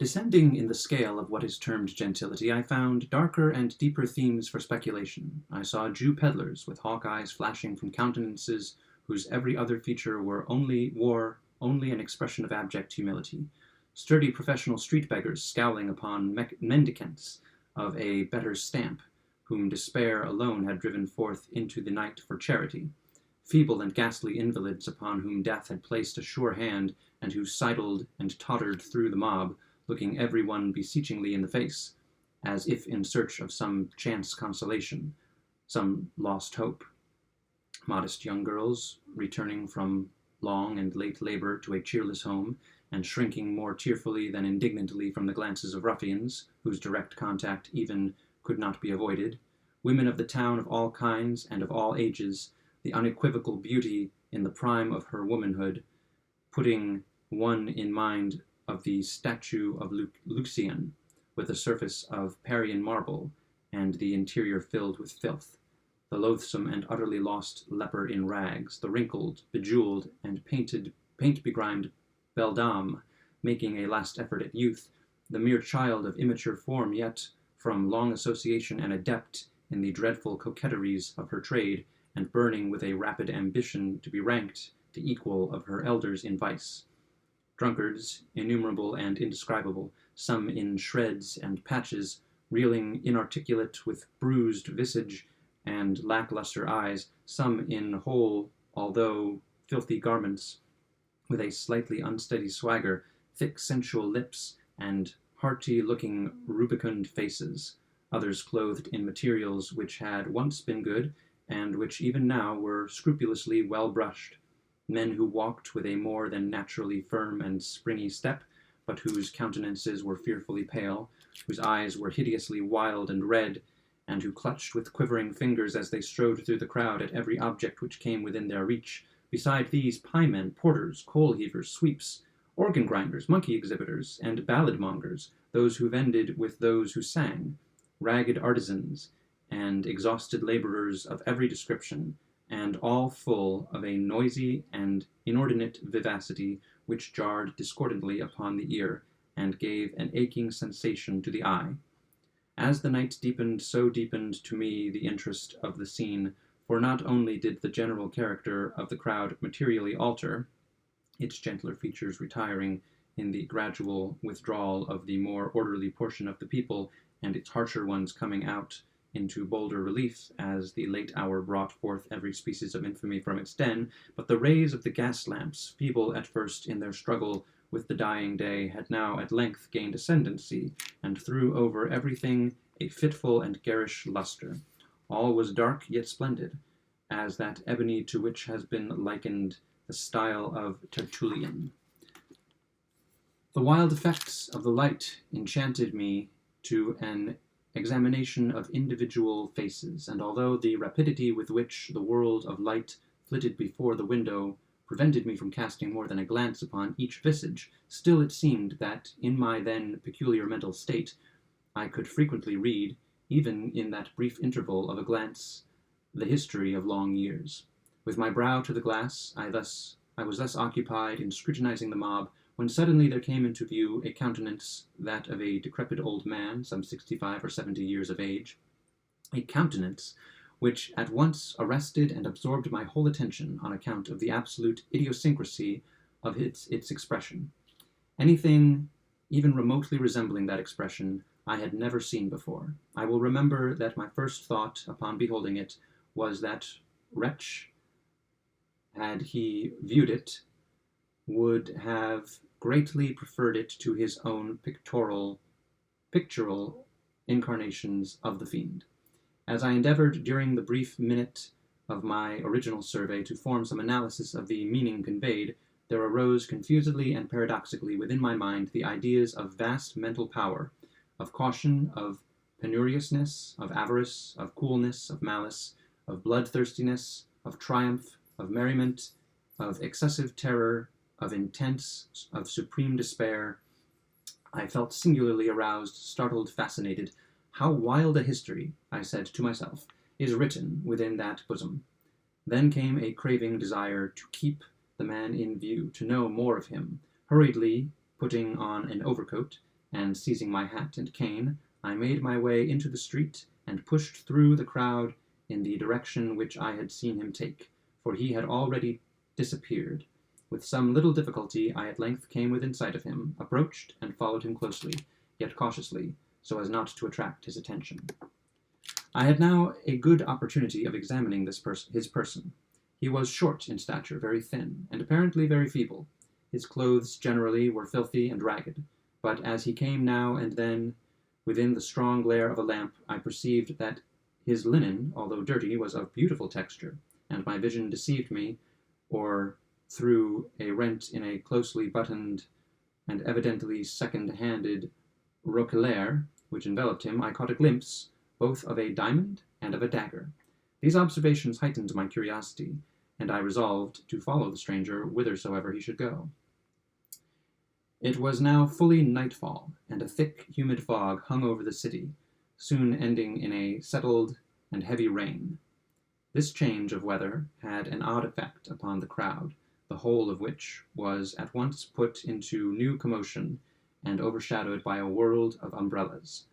Descending in the scale of what is termed gentility, I found darker and deeper themes for speculation. I saw Jew peddlers with hawk eyes flashing from countenances whose every other feature wore only an expression of abject humility, sturdy professional street beggars scowling upon mendicants of a better stamp, whom despair alone had driven forth into the night for charity, feeble and ghastly invalids upon whom death had placed a sure hand, and who sidled and tottered through the mob, looking every one beseechingly in the face, as if in search of some chance consolation, some lost hope. Modest young girls, returning from long and late labor to a cheerless home, and shrinking more tearfully than indignantly from the glances of ruffians, whose direct contact even could not be avoided, women of the town of all kinds and of all ages, the unequivocal beauty in the prime of her womanhood, putting one in mind of the statue of Lucian, with a surface of Parian marble, and the interior filled with filth, the loathsome and utterly lost leper in rags, the wrinkled, bejeweled, and paint-begrimed beldame, making a last effort at youth, the mere child of immature form, yet, from long association an adept in the dreadful coquetries of her trade, and burning with a rapid ambition to be ranked the equal of her elders in vice. Drunkards, innumerable and indescribable, some in shreds and patches, reeling inarticulate with bruised visage and lackluster eyes, some in whole, although filthy garments, with a slightly unsteady swagger, thick sensual lips, and hearty-looking rubicund faces, others clothed in materials which had once been good, and which even now were scrupulously well-brushed, men who walked with a more than naturally firm and springy step, but whose countenances were fearfully pale, whose eyes were hideously wild and red, and who clutched with quivering fingers as they strode through the crowd at every object which came within their reach. Beside these, piemen, porters, coal-heavers, sweeps, organ-grinders, monkey exhibitors, and ballad-mongers, those who vended with those who sang, ragged artisans, and exhausted laborers of every description, and all full of a noisy and inordinate vivacity which jarred discordantly upon the ear, and gave an aching sensation to the eye. As the night deepened, so deepened to me the interest of the scene, for not only did the general character of the crowd materially alter, its gentler features retiring in the gradual withdrawal of the more orderly portion of the people, and its harsher ones coming out into bolder relief as the late hour brought forth every species of infamy from its den, but the rays of the gas lamps, feeble at first in their struggle with the dying day, had now at length gained ascendancy, and threw over everything a fitful and garish lustre. All was dark yet splendid, as that ebony to which has been likened the style of Tertullian. The wild effects of the light enchanted me to an examination of individual faces, and although the rapidity with which the world of light flitted before the window prevented me from casting more than a glance upon each visage, still it seemed that, in my then peculiar mental state, I could frequently read, even in that brief interval of a glance, the history of long years. With my brow to the glass, I was thus occupied in scrutinizing the mob, when suddenly there came into view a countenance, that of a decrepit old man, some 65 or 70 years of age, a countenance which at once arrested and absorbed my whole attention on account of the absolute idiosyncrasy of its expression. Anything even remotely resembling that expression I had never seen before. I will remember that my first thought upon beholding it was that wretch, had he viewed it, would have greatly preferred it to his own pictorial incarnations of the fiend. As I endeavored during the brief minute of my original survey to form some analysis of the meaning conveyed, there arose confusedly and paradoxically within my mind the ideas of vast mental power, of caution, of penuriousness, of avarice, of coolness, of malice, of bloodthirstiness, of triumph, of merriment, of excessive terror, of intense, of supreme despair. I felt singularly aroused, startled, fascinated. How wild a history, I said to myself, is written within that bosom. Then came a craving desire to keep the man in view, to know more of him. Hurriedly putting on an overcoat, and seizing my hat and cane, I made my way into the street and pushed through the crowd in the direction which I had seen him take, for he had already disappeared. With some little difficulty I at length came within sight of him, approached, and followed him closely, yet cautiously, so as not to attract his attention. I had now a good opportunity of examining his person. He was short in stature, very thin, and apparently very feeble. His clothes generally were filthy and ragged, but as he came now and then within the strong glare of a lamp, I perceived that his linen, although dirty, was of beautiful texture, and my vision deceived me, or through a rent in a closely buttoned and evidently second-handed roquelaire which enveloped him, I caught a glimpse both of a diamond and of a dagger. These observations heightened my curiosity, and I resolved to follow the stranger whithersoever he should go. It was now fully nightfall, and a thick, humid fog hung over the city, soon ending in a settled and heavy rain. This change of weather had an odd effect upon the crowd, the whole of which was at once put into new commotion and overshadowed by a world of umbrellas.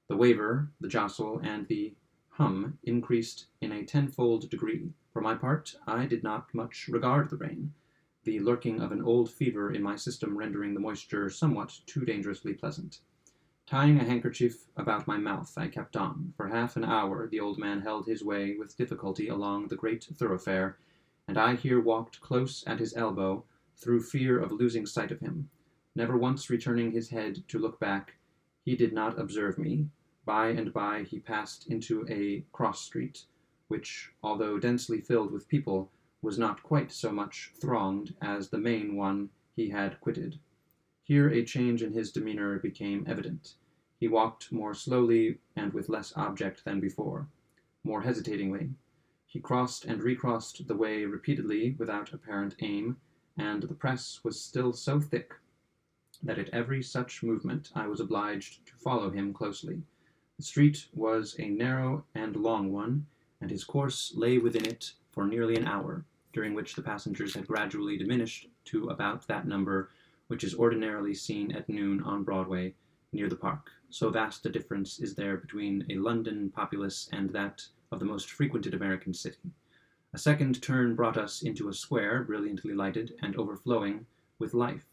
The waver, the jostle, and the hum increased in a tenfold degree. For my part, I did not much regard the rain, the lurking of an old fever in my system rendering the moisture somewhat too dangerously pleasant. Tying a handkerchief about my mouth, I kept on. For half an hour the old man held his way with difficulty along the great thoroughfare, and I here walked close at his elbow, through fear of losing sight of him. Never once returning his head to look back, he did not observe me. By and by he passed into a cross-street, which, although densely filled with people, was not quite so much thronged as the main one he had quitted. Here a change in his demeanor became evident. He walked more slowly and with less object than before, more hesitatingly. He crossed and recrossed the way repeatedly without apparent aim, and the press was still so thick that at every such movement I was obliged to follow him closely. The street was a narrow and long one, and his course lay within it for nearly an hour, during which the passengers had gradually diminished to about that number which is ordinarily seen at noon on Broadway, near the park. So vast a difference is there between a London populace and that of the most frequented American city. A second turn brought us into a square, brilliantly lighted and overflowing with life.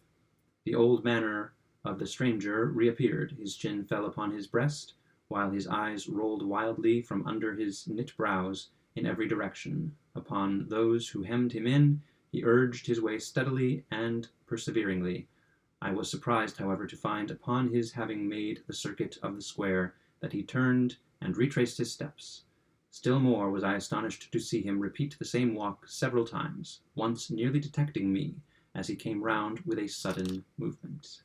The old manner of the stranger reappeared. His chin fell upon his breast, while his eyes rolled wildly from under his knit brows in every direction. Upon those who hemmed him in, he urged his way steadily and perseveringly. I was surprised, however, to find, upon his having made the circuit of the square, that he turned and retraced his steps. Still more was I astonished to see him repeat the same walk several times, once nearly detecting me, as he came round with a sudden movement.